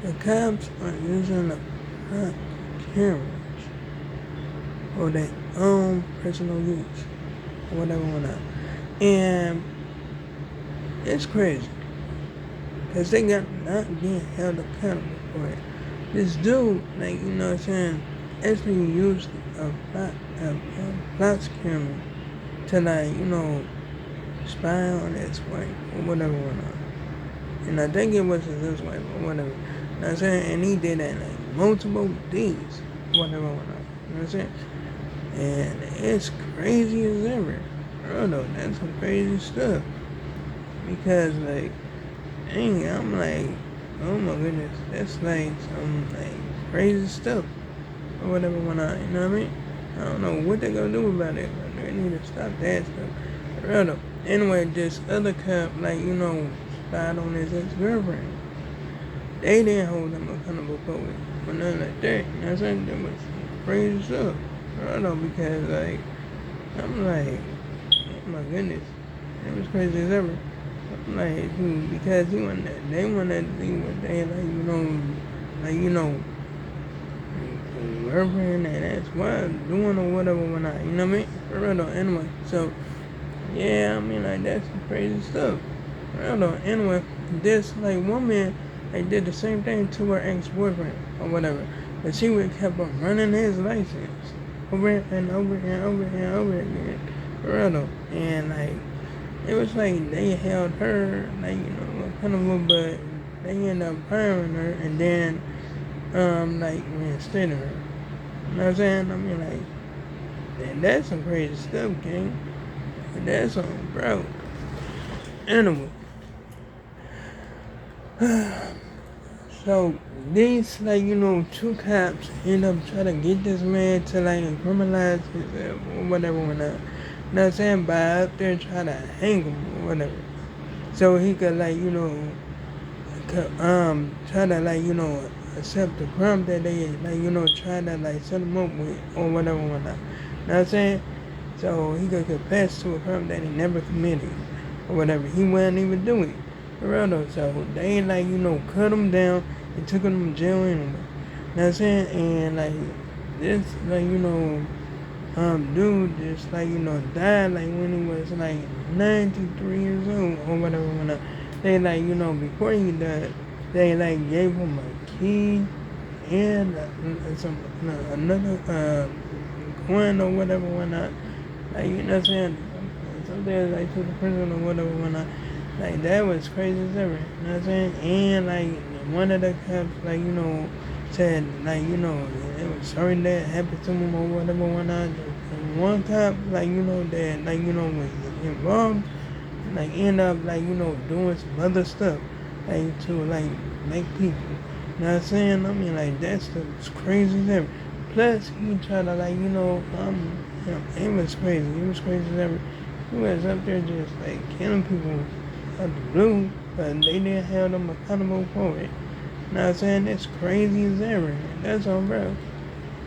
the cops are using the cameras for their own personal use or whatever, whatnot. And it's crazy because they got not being held accountable for it. This dude, like, you know what I'm saying, actually used a box camera to, like, you know, spy on his wife or whatever, whatnot. And I think it was his wife or whatever. You know what I'm saying? And he did that like multiple days, whatever, whatnot. You know what I'm saying? And it's crazy as ever. Bro, though, that's some crazy stuff. Because, like, dang, I'm like, oh my goodness, that's like some like crazy stuff or whatever, whatnot. You know what I mean? I don't know what they're gonna do about it, but they need to stop that stuff. Real though. Anyway, this other cop, like, you know, spied on his ex-girlfriend. They didn't hold him accountable for it, but nothing like that. You know what I'm saying? That was some crazy stuff. Real though, because, like, I'm like, oh my goodness, it was crazy as ever. I'm like, dude, because they want to see what they, like, you know, girlfriend and ex-wife doing or whatever, whatnot. You know what I mean? For real though. Anyway, so yeah, I mean, like, that's some crazy stuff. For real though. Anyway, this like woman, like, did the same thing to her ex-boyfriend or whatever, but she would kept on running his license over and over and over and over again. For real though. And like, it was like they held her, like, you know, accountable, but they ended up firing her and then like reinstated her. You know what I'm saying? I mean, like, that's some crazy stuff, King. That's some, bro. Anyway. So, these, like, you know, two cops end up trying to get this man to, like, criminalize himself or whatever, whatnot. You know what I'm saying? By up there trying to hang him or whatever. So he could, like, you know, try to, like, you know, accept the crime that they, like, you know, try to, like, set him up with or whatever, whatnot. You know what I'm saying? So he could confess to a crime that he never committed or whatever. He wasn't even doing it. For real though. So they, like, you know, cut him down and took him to jail anyway. You know what I'm saying? And, like, this, like, you know, dude just, like, you know, died, like, when he was, like, 93 years old or whatever, whatnot. They, like, you know, before he died, they, like, gave him a key and some another coin or whatever, whatnot. Like, you know what I'm saying? Sometimes, like, to the prison or whatever, whatnot. Like, that was crazy as ever. You know what I'm saying? And, like, one of the cops, like, you know, said, like, you know, it was sorry that happened to him or whatever, whatnot. And one cop, like, you know, that, like, you know, was involved, like, end up, like, you know, doing some other stuff, like, to, like, make people. You know what I'm saying? I mean, like, that's crazy as ever. Plus, he tried to, like, you know, it was crazy. It was crazy as ever. He was up there just, like, killing people out the blue, but they didn't have them accountable for it. You know what I'm saying? It's crazy as ever. That's on, bro.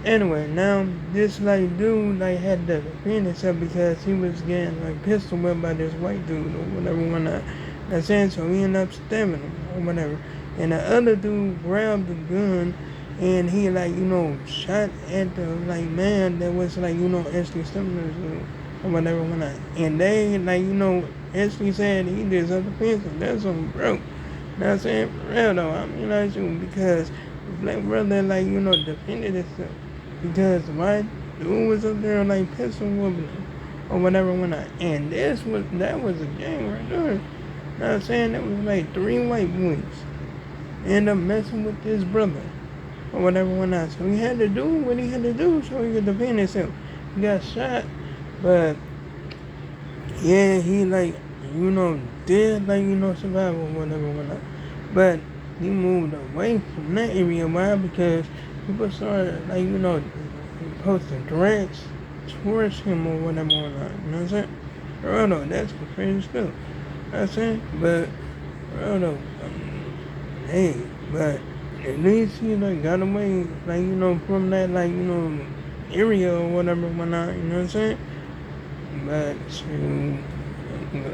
Anyway, now this, like, dude, like, had to defend himself because he was getting, like, pistol whipped by this white dude or whatever, whatnot. That's saying, so he ended up stabbing him or whatever. And the other dude grabbed the gun and he, like, you know, shot at the, like, man that was, like, you know, actually stabbing or whatever, whatnot. And they, like, you know, actually said he did self-defense. That's on, bro. You know what I'm saying? For real though, I mean, like, you, because black brother, like, you know, defended himself. Because white dude was up there, like, pistol whooping him or whatever, whatnot. And that was a gang right there. You know what I'm saying? That was like 3 white boys end up messing with this brother or whatever, whatnot. So he had to do what he had to do so he could defend himself. He got shot, but yeah, he, like, you know, did, like, you know, survive or whatever, whatnot. But he moved away from that area. Why? Because people started, like, you know, posting threats towards him or whatever, whatnot. You know what I'm saying? For real, that's the crazy stuff. You know what I'm saying? But, for real, hey, but at least he, like, got away, like, you know, from that, like, you know, area or whatever, whatnot. You know what I'm saying? But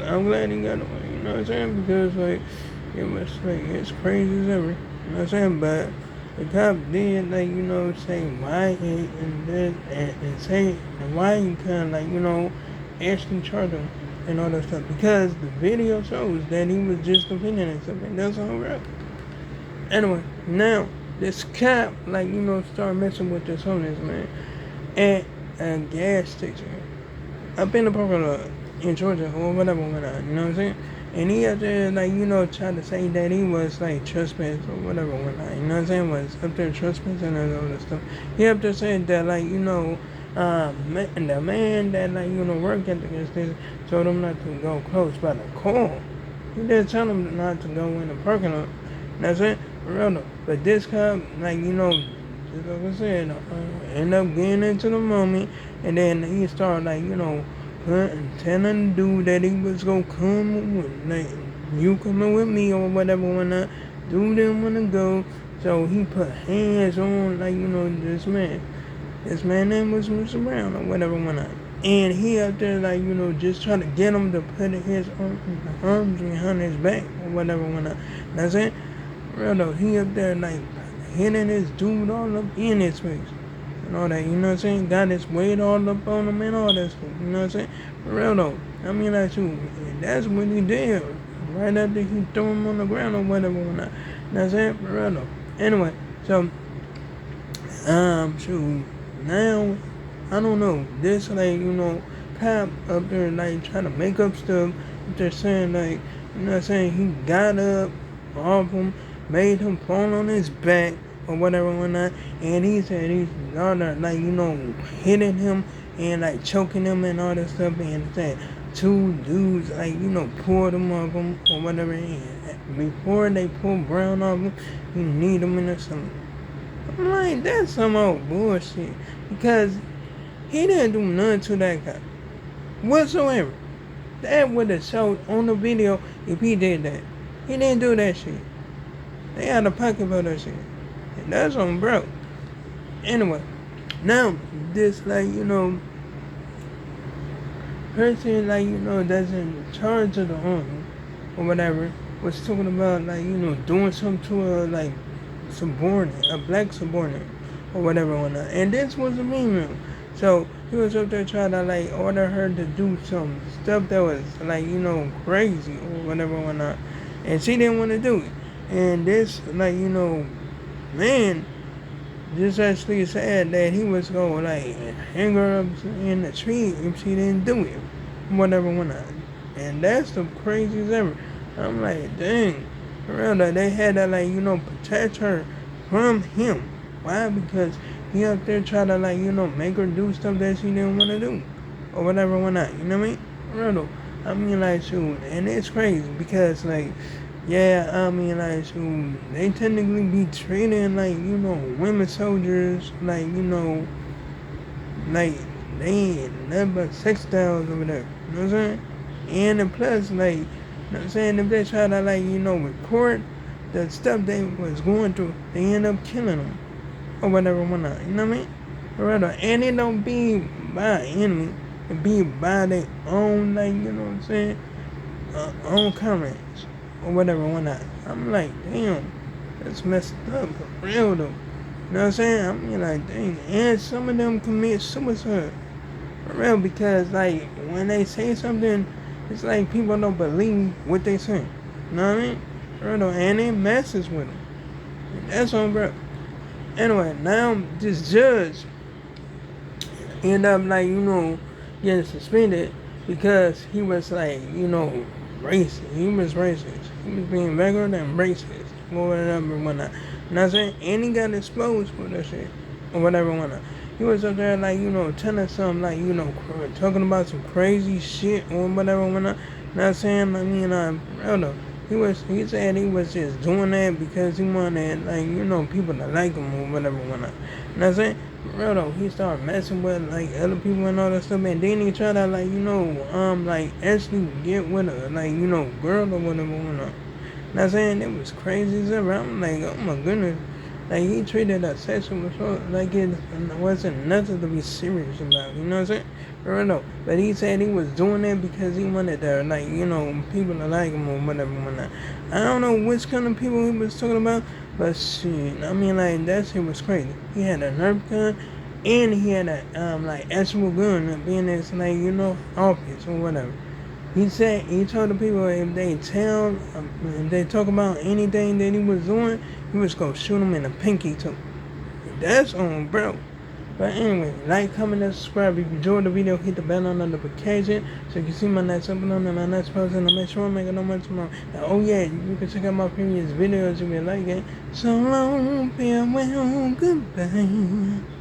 I'm glad he got away. You know what I'm saying? Because, like, it was, like, it's crazy as ever. You know what I'm saying? But the cop did, like, say why and this and say why he kind of, like, actually charge him and all that stuff. Because the video shows that he was just complaining and stuff, and that's all right. Anyway, now this cop, like, start messing with this homeless man at a gas station. I've been a popular in Georgia or whatever, you know what I'm saying? And he up there, like, tried to say that he was, like, trespass or whatever, you know what I'm saying? Was up there trespassing and all that stuff. He up there saying that, like, the man that, like, worked at the gas station told him not to go close by the car. He didn't tell him not to go in the parking lot. You know what I'm saying? For real though. But this cop, like, just like I said, end up getting into the moment, and then he started, like, telling the dude that he was gonna come with, like, you coming with me or whatever, whatnot. Dude didn't wanna go, so he put hands on, like, this man. This man name was Mr. Brown or whatever, whatnot. And he up there, like, just trying to get him to put his arms behind his back or whatever, whatnot. That's it. Real though, he up there, like, hitting his dude all up in his face and all that, you know what I'm saying? Got his weight all up on him and all that stuff, you know what I'm saying? For real though, I mean, like, shoot, that's what he did right after he threw him on the ground or whatever, whatnot. That's it, for real though. Anyway, so, shoot, now, I don't know, this, like, cop up there, like, trying to make up stuff, they're saying, like, you know what I'm saying, he got up off him, made him fall on his back or whatever, whatnot, and he said he's like, hitting him and, like, choking him and all that stuff, and said two dudes, like, pulled him off him or whatever, and before they pulled Brown off him, he kneed him in the stomach. I'm like, that's some old bullshit, because he didn't do nothing to that guy whatsoever. That would have showed on the video if he did that. He didn't do that shit. They had a pocket for that shit. And that's on bro. Anyway, now this, like, person, like, that's in charge of the army or whatever was talking about, like, doing something to a, like, subordinate, a black subordinate or whatever, whatnot. And this was a female. So he was up there trying to, like, order her to do some stuff that was, like, crazy or whatever, whatnot. And she didn't want to do it. And this, like, man just actually said that he was going to, like, hang her up in the tree if she didn't do it. Whatever, whatnot. And that's the craziest ever. I'm like, dang. For real, that they had to, like, protect her from him. Why? Because he up there trying to, like, make her do stuff that she didn't want to do. Or whatever, whatnot. You know what I mean? For real though. I mean, like, shoot. And it's crazy because, like, yeah, I mean, like, shoot, they technically be treating, like, women soldiers, like, like, they ain't nothing but sex styles over there. You know what I'm saying? And then plus, like, you know what I'm saying, if they try to, like, report the stuff they was going through, they end up killing them. Or whatever, whatnot. You know what I mean? Rather, and it don't be by enemy. It be by their own, like, you know what I'm saying? Own comments. Or whatever, whatnot. I'm like, damn. That's messed up. For real, though. You know what I'm saying? I mean, like, dang. And some of them commit suicide. For real, because, like, when they say something, it's like people don't believe what they say. You know what I mean? For real, though. And it messes with them. That's on, bro. Anyway, now this judge ended up, like, getting suspended because he was, like, racist. He was racist. He was being regular and racist. Or whatever, whatnot. And I'm saying, and he got exposed for that shit. Or whatever, whatnot. He was up there, like, telling some, like, talking about some crazy shit or whatever, whatnot. Not saying, I mean, real though. He said he was just doing that because he wanted, like, people to like him or whatever, whatnot. And I said, for real though, he started messing with, like, other people and all that stuff, and then he tried to, like, like, actually get with a, like, girl or whatever, whatnot. And I saying, it was crazy as ever. I'm like, oh my goodness. Like, he treated a sexual assault like it wasn't nothing to be serious about, you know what I'm saying? I don't know. But he said he was doing that because he wanted to, like, people to like him or whatever, whatnot. I don't know which kind of people he was talking about, But shit, I mean, like, that shit was crazy. He had a Nerf gun, and he had a, like, actual gun being in his, like, office or whatever. He said, he told the people if they talk about anything that he was doing, he was gonna shoot him in the pinky too. That's on, bro. But anyway, like, comment, and subscribe. If you enjoyed the video, hit the bell on notification so you can see my next upload and my next post. And I'll make sure I make it no more tomorrow. And oh yeah, you can check out my previous videos if you like it. So long, farewell, goodbye.